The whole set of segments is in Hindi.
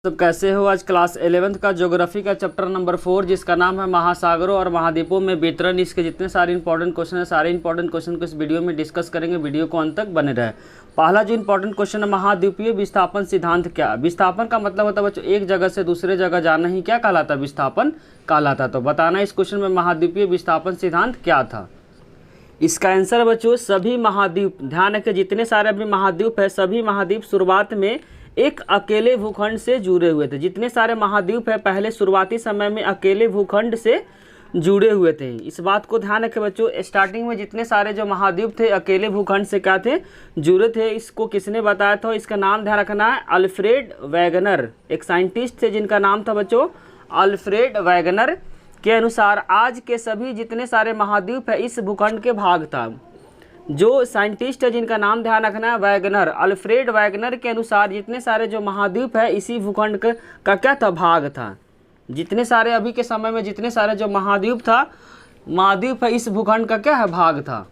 सब कैसे हो। आज क्लास 11th का ज्योग्राफी का चैप्टर नंबर 4 जिसका नाम है महासागरों और महाद्वीपों में वितरण, इसके जितने सारे इंपॉर्टेंट क्वेश्चन है सारे इंपॉर्टेंट क्वेश्चन को इस वीडियो में डिस्कस करेंगे। वीडियो को अंत तक बने रहे। पहला जो इंपॉर्टेंट क्वेश्चन है, महाद्वीपीय विस्थापन सिद्धांत क्या। विस्थापन का मतलब होता है बच्चों एक जगह से दूसरे जगह जाना ही क्या कहलाता है, विस्थापन कहलाता। तो बताना इस क्वेश्चन में महाद्वीपीय विस्थापन सिद्धांत क्या था। इसका आंसर बच्चों सभी महाद्वीप, ध्यान रखें जितने सारे अभी महाद्वीप है सभी महाद्वीप शुरुआत में एक अकेले भूखंड से जुड़े हुए थे। जितने सारे महाद्वीप है पहले शुरुआती समय में अकेले भूखंड से जुड़े हुए थे। इस बात को ध्यान रखें बच्चों, स्टार्टिंग में जितने सारे जो महाद्वीप थे अकेले भूखंड से क्या थे, जुड़े थे। इसको किसने बताया था, इसका नाम ध्यान रखना है, अल्फ्रेड वैगनर। एक साइंटिस्ट थे जिनका नाम था बच्चों अल्फ्रेड वैगनर के अनुसार आज के सभी जितने सारे महाद्वीप है इस भूखंड के भाग था। जो साइंटिस्ट है जिनका नाम ध्यान रखना है वैगनर, अल्फ्रेड वैगनर के अनुसार जितने सारे जो महाद्वीप है इसी भूखंड का क्या था, भाग था। जितने सारे अभी के समय में जितने सारे जो महाद्वीप है इस भूखंड का क्या है, भाग था।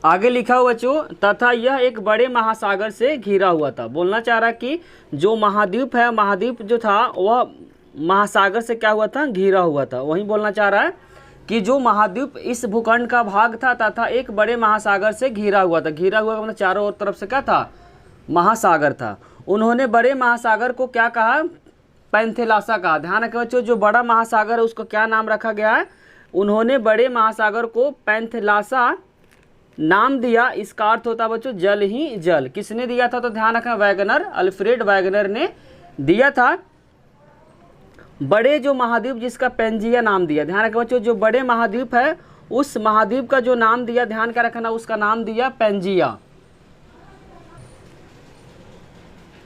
आगे लिखा हुआ बच्चों, तथा यह एक बड़े महासागर से घिरा हुआ था। बोलना चाह रहा कि जो महाद्वीप है, महाद्वीप जो था वह महासागर से क्या हुआ था, घिरा हुआ था। वही बोलना चाह रहा है कि जो महाद्वीप इस भूखंड का भाग था तथा एक बड़े महासागर से घिरा हुआ था। घिरा हुआ मतलब चारों ओर तरफ से क्या था, महासागर था। उन्होंने बड़े महासागर को क्या कहा, पैंथेलासा कहा। ध्यान रखें बच्चों, जो बड़ा महासागर है उसको क्या नाम रखा गया है, उन्होंने बड़े महासागर को पैंथेलासा नाम दिया। इसका अर्थ होता बच्चों जल ही जल। किसने दिया था, तो ध्यान रखें वैगनर, अल्फ्रेड वैगनर ने दिया था। बड़े जो महाद्वीप जिसका पेंजिया नाम दिया, ध्यान रखें बच्चों, जो बड़े महाद्वीप है उस महाद्वीप का जो नाम दिया, ध्यान का रखना, उसका नाम दिया पेंजिया।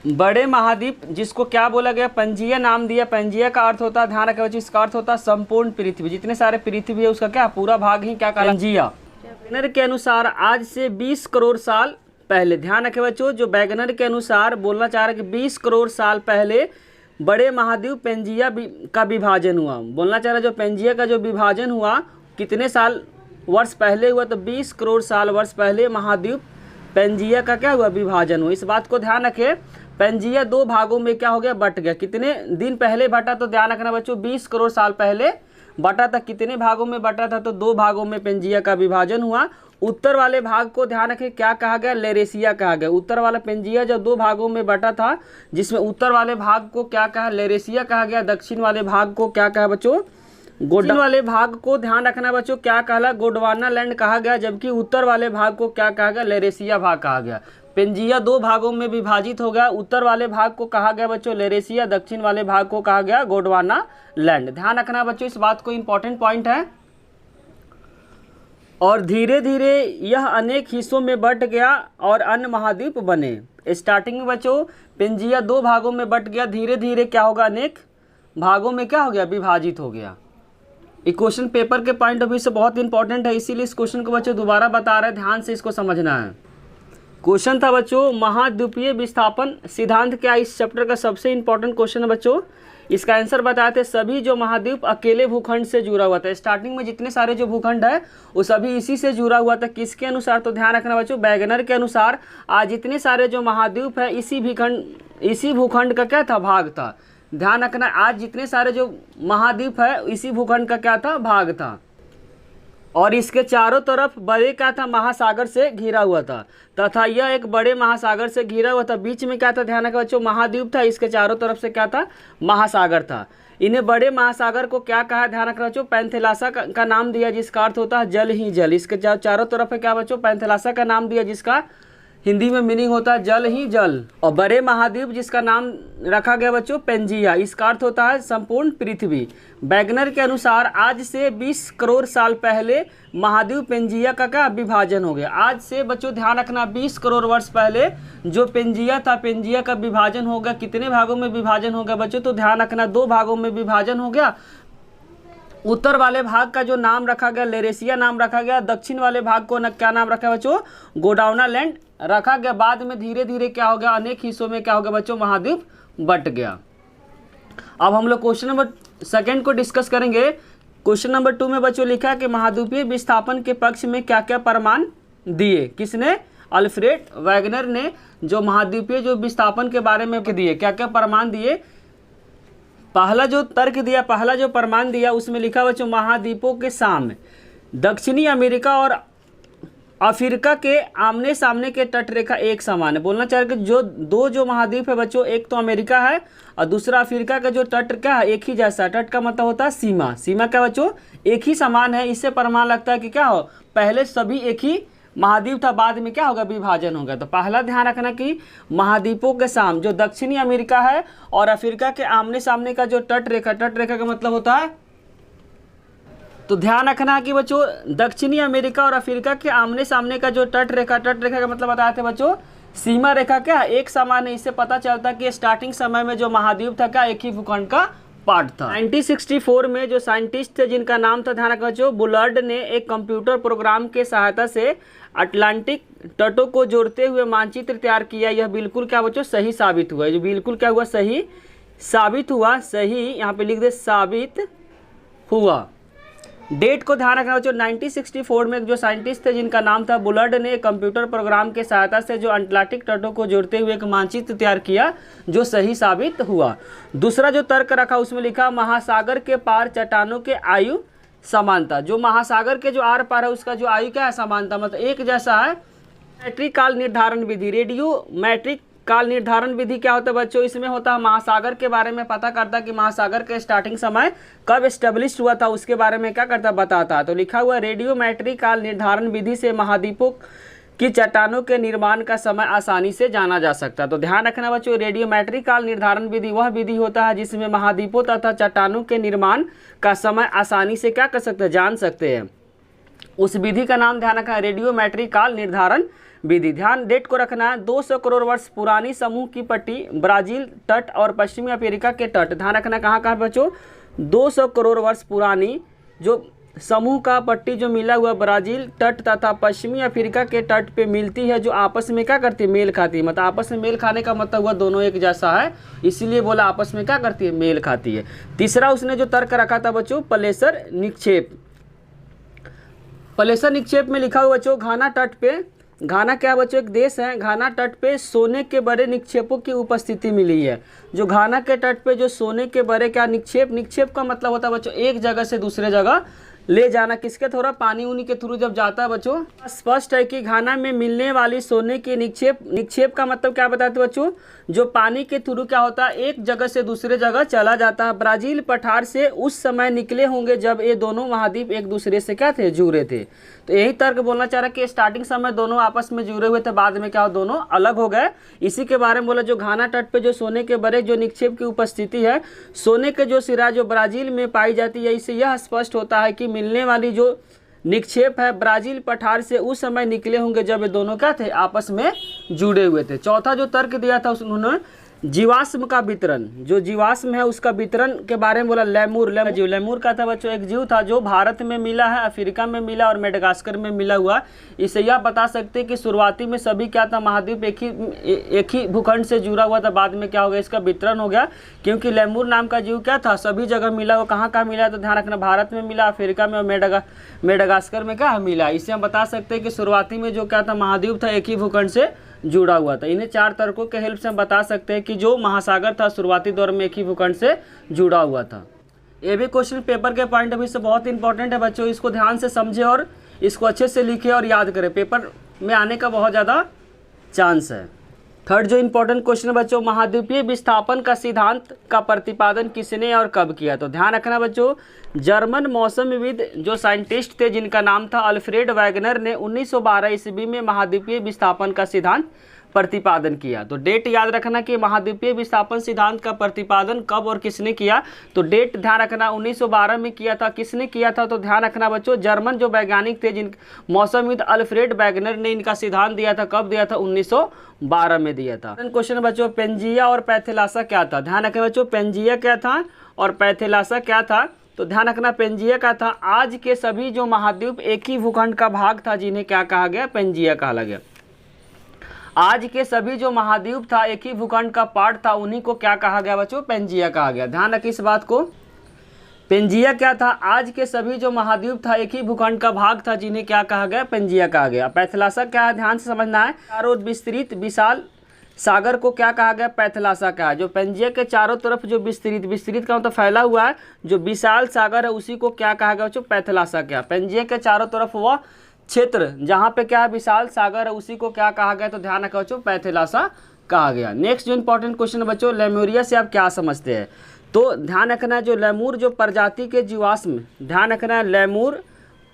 बड़े महाद्वीप जिसको क्या बोला गया, पेंजिया नाम दिया। पेंजिया का अर्थ होता है, ध्यान रखें बच्चों, इसका अर्थ होता है संपूर्ण पृथ्वी। जितने सारे पृथ्वी है उसका क्या पूरा भाग ही क्या कहलाता है, पेंजिया। वैगनर के अनुसार आज से 20 करोड़ साल पहले, ध्यान रखें बच्चों, जो वैगनर के अनुसार बोलना चाह रहे कि 20 करोड़ साल पहले बड़े महाद्वीप पेंजिया का विभाजन हुआ। बोलना चाह रहा जो पेंजिया का जो विभाजन हुआ कितने साल वर्ष पहले हुआ, तो 20 करोड़ साल वर्ष पहले महाद्वीप पेंजिया का क्या हुआ, विभाजन हुआ। इस बात को ध्यान रखें, पेंजिया दो भागों में क्या हो गया, बट गया। कितने दिन पहले बटा, तो ध्यान रखना बच्चों 20 करोड़ साल पहले बटा था। कितने भागों में बटा था, तो दो भागों में पेंजिया का विभाजन हुआ। उत्तर वाले भाग को ध्यान रखें क्या कहा गया, लेरेसिया कहा गया। उत्तर वाला पेंजिया जब दो भागों में बटा था, जिसमें उत्तर वाले भाग को क्या कहा, लेरेसिया कहा गया। दक्षिण वाले भाग को क्या कहा बच्चों, दक्षिण वाले भाग को ध्यान रखना बच्चों क्या कहला, गोंडवाना लैंड कहा गया। जबकि उत्तर वाले भाग को क्या कहा गया, लेरेसिया भाग कहा गया। पेंजिया दो भागों में विभाजित हो गया। उत्तर वाले भाग को कहा गया बच्चों लेरेसिया, दक्षिण वाले भाग को कहा गया गोंडवाना लैंड। ध्यान रखना बच्चों इस बात को, इंपॉर्टेंट पॉइंट है। और धीरे धीरे यह अनेक हिस्सों में बट गया और अन्य महाद्वीप बने। स्टार्टिंग में बच्चों पेंजिया दो भागों में बट गया, धीरे धीरे क्या होगा, अनेक भागों में क्या हो गया, विभाजित हो गया। ये क्वेश्चन पेपर के पॉइंट ऑफ व्यू से बहुत इंपॉर्टेंट है, इसीलिए इस क्वेश्चन को बच्चों दोबारा बता रहे हैं, ध्यान से इसको समझना है। क्वेश्चन था बच्चों महाद्वीपीय विस्थापन सिद्धांत क्या। इस चैप्टर का सबसे इंपॉर्टेंट क्वेश्चन है बच्चों। इसका आंसर बताए थे सभी जो महाद्वीप अकेले भूखंड से जुड़ा हुआ था। स्टार्टिंग में जितने सारे जो भूखंड है वो सभी इसी से जुड़ा हुआ था। किसके अनुसार, तो ध्यान रखना बच्चों वैगनर के अनुसार आज जितने सारे जो महाद्वीप है इसी भूखंड का क्या था, भाग था। ध्यान रखना आज जितने सारे जो महाद्वीप है इसी भूखंड का क्या था, भाग था। और इसके चारों तरफ बड़े क्या था, महासागर से घिरा हुआ था। तथा यह एक बड़े महासागर से घिरा हुआ था। बीच में क्या था, ध्यान रखो बच्चों, महाद्वीप था। इसके चारों तरफ से क्या था, महासागर था। इन्हें बड़े महासागर को क्या कहा, ध्यान रखना बच्चों, पैंथेलासा का नाम दिया, जिसका अर्थ होता है जल ही जल। इसके चारों तरफ है क्या बच्चों, पैंथेलासा का नाम दिया, जिसका हिंदी में मीनिंग होता है जल ही जल। और बड़े महाद्वीप जिसका नाम रखा गया बच्चों पेंजिया, इसका अर्थ होता है संपूर्ण पृथ्वी। वैगनर के अनुसार आज से 20 करोड़ साल पहले महाद्वीप पेंजिया का क्या विभाजन हो गया। आज से बच्चों ध्यान रखना 20 करोड़ वर्ष पहले जो पेंजिया था, पेंजिया का विभाजन हो गया। कितने भागों में विभाजन हो गया बच्चों, तो ध्यान रखना दो भागों में विभाजन हो गया। उत्तर वाले भाग का जो नाम रखा गया लेरेसिया नाम रखा गया। दक्षिण वाले भाग को क्या नाम रखा बच्चों, गोंडवाना लैंड रखा गया। बाद में धीरे धीरे क्या हो गया, अनेक हिस्सों में क्या हो गया बच्चों, महाद्वीप बट गया। अब हम लोग क्वेश्चन नंबर सेकंड को डिस्कस करेंगे। क्वेश्चन नंबर 2 में बच्चों लिखा है कि महाद्वीपीय विस्थापन के पक्ष में क्या क्या प्रमाण दिए। किसने, अल्फ्रेड वैगनर ने जो महाद्वीपीय जो विस्थापन के बारे में दिए, क्या क्या प्रमाण दिए, पहला जो तर्क दिया, पहला जो प्रमाण दिया उसमें लिखा बच्चों महाद्वीपों के सामने दक्षिणी अमेरिका और अफ्रीका के आमने सामने के तट रेखा एक समान है। बोलना चाह रहे कि जो महाद्वीप है बच्चों, एक तो अमेरिका है और दूसरा अफ्रीका का जो तट क्या है एक ही जैसा। तट का मतलब होता है सीमा, सीमा क्या बच्चों एक ही समान है। इससे प्रमाण लगता है कि क्या हो, पहले सभी एक ही महाद्वीप था, बाद में क्या होगा विभाजन होगा। तो पहला ध्यान रखना कि महाद्वीपों के सामने जो दक्षिणी अमेरिका है और अफ्रीका के आमने सामने का जो तट रेखा का मतलब होता है, तो ध्यान रखना कि बच्चों दक्षिणी अमेरिका और अफ्रीका के आमने सामने का जो तट रेखा का मतलब बताए थे बच्चों सीमा रेखा क्या एक समान है। इससे पता चलता कि स्टार्टिंग समय में जो महाद्वीप था क्या एक ही भूखंड का पार्ट था। 1964 में जो साइंटिस्ट थे जिनका नाम था, ध्यान रखना बच्चों, बुलार्ड ने एक कंप्यूटर प्रोग्राम के सहायता से अटलांटिक तटों को जोड़ते हुए मानचित्र तैयार किया। यह बिल्कुल क्या बच्चों सही साबित हुआ। जो बिल्कुल क्या हुआ, सही साबित हुआ। सही यहाँ पे लिख दे साबित हुआ। डेट को ध्यान रखना बच्चों 1964 में जो साइंटिस्ट थे जिनका नाम था बुलार्ड ने कंप्यूटर प्रोग्राम के सहायता से जो अटलांटिक तटों को जोड़ते हुए एक मानचित्र तैयार किया जो सही साबित हुआ। दूसरा जो तर्क रखा उसमें लिखा महासागर के पार चट्टानों के आयु समानता। जो महासागर के जो आर पार है उसका जो आयु क्या है समानता, मतलब एक जैसा है। मैट्रिक काल निर्धारण विधि, रेडियो मैट्रिक काल निर्धारण विधि क्या होता है बच्चों, इसमें होता है महासागर के बारे में पता करता कि महासागर के स्टार्टिंग समय कब एस्टेब्लिश हुआ था उसके बारे में क्या करता बताता। तो लिखा हुआ रेडियो मैट्रिक काल निर्धारण विधि से महाद्वीपों की चट्टानों के निर्माण का समय आसानी से जाना जा सकता है। तो ध्यान रखना बच्चों रेडियोमेट्रिक काल निर्धारण विधि वह विधि होता है जिसमें महाद्वीपों तथा चट्टानों के निर्माण का समय आसानी से क्या कर सकते हैं, जान सकते हैं। उस विधि का नाम ध्यान रखना रेडियोमेट्रिक काल निर्धारण विधि। ध्यान डेट को रखना है 200 करोड़ वर्ष पुरानी समूह की पट्टी ब्राजील तट और पश्चिमी अफ्रीका के तट। ध्यान रखना कहाँ कहाँ बच्चों 200 करोड़ वर्ष पुरानी जो समूह का पट्टी जो मिला हुआ ब्राजील तट तथा पश्चिमी अफ्रीका के तट पे मिलती है, जो आपस में क्या करती है मेल खाती है। मतलब आपस में मेल खाने का मतलब हुआ दोनों एक जैसा है, इसीलिए बोला आपस में क्या करती है मेल खाती है। तीसरा उसने जो तर्क रखा था बच्चों प्लेसर निक्षेप। प्लेसर निक्षेप में लिखा हुआ बच्चों घाना तट पे, घाना क्या बच्चों एक देश है, घाना तट पे सोने के बड़े निक्षेपों की उपस्थिति मिली है। जो घाना के तट पे जो सोने के बड़े क्या निक्षेप का मतलब होता है बच्चों एक जगह से दूसरे जगह ले जाना, किसके थोड़ा पानी उनी के थ्रू जब जाता है बच्चों। स्पष्ट है कि घाना में मिलने वाली सोने के निक्षेप का मतलब क्या बताते बच्चों, जो पानी के थ्रू क्या होता है एक जगह से दूसरे जगह चला जाता है। ब्राजील पठार से उस समय निकले होंगे जब ये दोनों महाद्वीप एक दूसरे से क्या थे जुड़े थे। तो यही तर्क बोलना चाह रहा है कि स्टार्टिंग समय दोनों आपस में जुड़े हुए थे, बाद में क्या हो दोनों अलग हो गए। इसी के बारे में बोला जो घाना तट पे जो सोने के बड़े जो निक्षेप की उपस्थिति है, सोने के जो सिरा जो ब्राजील में पाई जाती है, इससे यह स्पष्ट होता है कि मिलने वाली जो निक्षेप है ब्राजील पठार से उस समय निकले होंगे जब ये दोनों क्या थे आपस में जुड़े हुए थे। चौथा जो तर्क दिया था उन्होंने जीवाश्म का वितरण, जो जीवाश्म है उसका वितरण के बारे में बोला लेमूर का था बच्चों एक जीव था जो भारत में मिला है, अफ्रीका में मिला और मेडागास्कर में मिला हुआ। इससे यह बता सकते हैं कि शुरुआती में सभी क्या था महाद्वीप एक ही भूखंड से जुड़ा हुआ था, बाद में क्या हो गया इसका वितरण हो गया। क्योंकि लेमूर नाम का जीव क्या था सभी जगह मिला, वो कहाँ कहाँ मिला तो ध्यान रखना भारत में मिला, अफ्रीका में और मेडागास्कर में क्या मिला। इससे हम बता सकते हैं कि शुरुआती में जो क्या था महाद्वीप था एक ही भूखंड से जुड़ा हुआ था। इन्हें चार तर्कों के हेल्प से हम बता सकते हैं कि जो महासागर था शुरुआती दौर में एक ही भूखंड से जुड़ा हुआ था। ये भी क्वेश्चन पेपर के पॉइंट ऑफ व्यू से बहुत इंपॉर्टेंट है बच्चों, इसको ध्यान से समझे और इसको अच्छे से लिखे और याद करें, पेपर में आने का बहुत ज़्यादा चांस है। थर्ड जो इंपॉर्टेंट क्वेश्चन है बच्चों महाद्वीपीय विस्थापन का सिद्धांत का प्रतिपादन किसने और कब किया। तो ध्यान रखना बच्चों जर्मन मौसमविद जो साइंटिस्ट थे जिनका नाम था अल्फ्रेड वैगनर ने 1912 ईस्वी में महाद्वीपीय विस्थापन का सिद्धांत प्रतिपादन किया। तो डेट याद रखना कि महाद्वीपीय विस्थापन सिद्धांत का प्रतिपादन कब और किसने किया। तो डेट ध्यान रखना 1912 में किया था। किसने किया था तो ध्यान रखना बच्चों जर्मन जो वैज्ञानिक थे जिन मौसमविद अल्फ्रेड वैगनर ने इनका सिद्धांत दिया था। कब दिया था 1912 में दिया था। क्वेश्चन बच्चों पेंजिया और पैथेलासा क्या था। ध्यान रखें बच्चों पेंजिया क्या था और पैथेलासा क्या था। तो ध्यान रखना पेंजिया का था आज के सभी जो महाद्वीप एक ही भूखंड का भाग था जिन्हें क्या कहा गया पेंजिया कहा गया। आज के सभी जो महाद्वीप था एक ही भूखंड का पार्ट था उन्हीं को क्या कहा गया बच्चों पेंजिया कहा गया। ध्यान रखिए इस बात को, पेंजिया क्या था आज के सभी जो महाद्वीप था एक ही भूखंड का भाग था जिन्हें क्या कहा गया पेंजिया कहा गया। पैथेलासा क्या है ध्यान से समझना है, चारों विस्तृत विशाल सागर को क्या कहा गया, पैथलासा कहा। जो पेंजिया के चारों तरफ जो विस्तृत का मतलब फैला हुआ है, जो विशाल सागर है उसी को क्या कहा गया बच्चों, पैथलासा क्या। पेंजिया के चारों तरफ वह क्षेत्र जहाँ पे क्या है विशाल सागर है उसी को क्या कहा गया, तो ध्यान रखो बच्चों पैथलासा कहा गया। नेक्स्ट जो इंपॉर्टेंट क्वेश्चन है बच्चों, लेमुरिया से आप क्या समझते हैं, तो ध्यान रखना है जो लेमूर जो प्रजाति के जीवाश्म, ध्यान रखना है लेमूर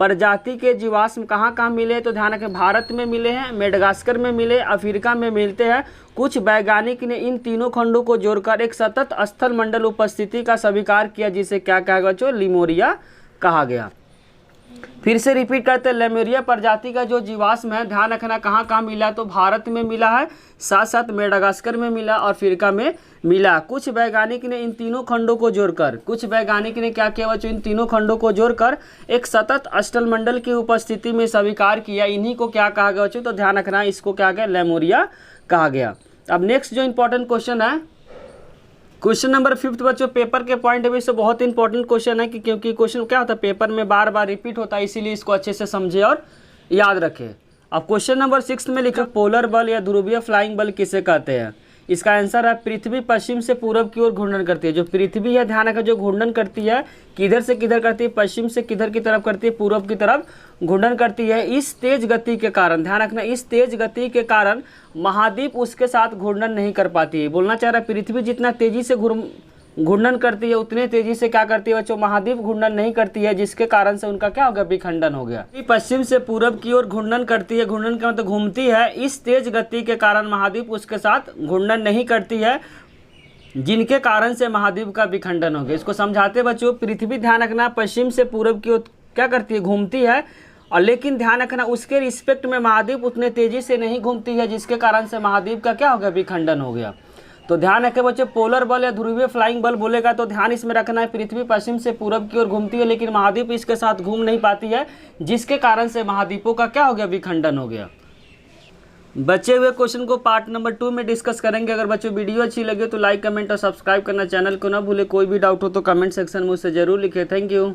प्रजाति के जीवाश्म कहाँ कहाँ मिले, तो ध्यान रखें भारत में मिले हैं, मेडागास्कर में मिले, अफ्रीका में मिलते हैं। कुछ वैज्ञानिक ने इन तीनों खंडों को जोड़कर एक सतत स्थल मंडल उपस्थिति का स्वीकार किया जिसे क्या कहा गया बच्चों, लिमोरिया कहा गया। फिर से रिपीट करते हैं, लेमुरिया प्रजाति का जो जीवाश्म है ध्यान रखना कहाँ कहाँ मिला, तो भारत में मिला है, साथ साथ मेडागास्कर में मिला और अफ्रीका में मिला। कुछ वैज्ञानिक ने इन तीनों खंडों को जोड़कर, कुछ वैज्ञानिक ने क्या किया बच्चों, इन तीनों खंडों को जोड़कर एक सतत स्थल मंडल की उपस्थिति में स्वीकार किया। इन्हीं को क्या कहा गया बच्चों, तो ध्यान रखना इसको क्या गया, लेमुरिया कहा गया। अब नेक्स्ट जो इंपॉर्टेंट क्वेश्चन है, क्वेश्चन नंबर 5 बच्चों, पेपर के पॉइंट ऑफ व्यू से बहुत इंपॉर्टेंट क्वेश्चन है कि क्योंकि क्वेश्चन क्या होता है पेपर में बार बार रिपीट होता है, इसीलिए इसको अच्छे से समझे और याद रखें। अब क्वेश्चन नंबर 6 में लिखा पोलर बल या ध्रुवीय फ्लाइंग बल किसे कहते हैं। इसका आंसर है पृथ्वी पश्चिम से पूरब की ओर घूर्णन करती है। जो पृथ्वी है ध्यान रखा जो घूर्णन करती है किधर से किधर करती है, पश्चिम से किधर की तरफ करती है, पूरब की तरफ घूर्णन करती है। इस तेज गति के कारण, ध्यान रखना इस तेज गति के कारण महाद्वीप उसके साथ घूर्णन नहीं कर पाती है। बोलना चाह रहा है पृथ्वी जितना तेजी से घूर्णन करती है उतने तेजी से क्या करती है बच्चों, महाद्वीप घूर्णन नहीं करती है, जिसके कारण से उनका क्या हो गया, विखंडन हो गया। पश्चिम से पूरब की ओर घूर्णन करती है, घूर्णन का मतलब घूमती है, इस तेज गति के कारण महाद्वीप उसके साथ घूर्णन नहीं करती है, जिनके कारण से महाद्वीप का विखंडन हो गया। इसको समझाते बच्चों, पृथ्वी ध्यान रखना पश्चिम से पूरब की ओर क्या करती है, घूमती है, और लेकिन ध्यान रखना उसके रिस्पेक्ट में महाद्वीप उतने तेजी से नहीं घूमती है, जिसके कारण से महाद्वीप का क्या हो गया, विखंडन हो गया। तो ध्यान रखें बच्चों, पोलर बल या ध्रुवीय फ्लाइंग बल बोलेगा तो ध्यान इसमें रखना है पृथ्वी पश्चिम से पूरब की ओर घूमती है, लेकिन महाद्वीप इसके साथ घूम नहीं पाती है, जिसके कारण से महाद्वीपों का क्या हो गया, विखंडन हो गया। बचे हुए क्वेश्चन को पार्ट नंबर 2 में डिस्कस करेंगे। अगर बच्चों वीडियो अच्छी लगे तो लाइक कमेंट और सब्सक्राइब करना, चैनल को ना भूले। कोई भी डाउट हो तो कमेंट सेक्शन में उससे जरूर लिखे। Thank you.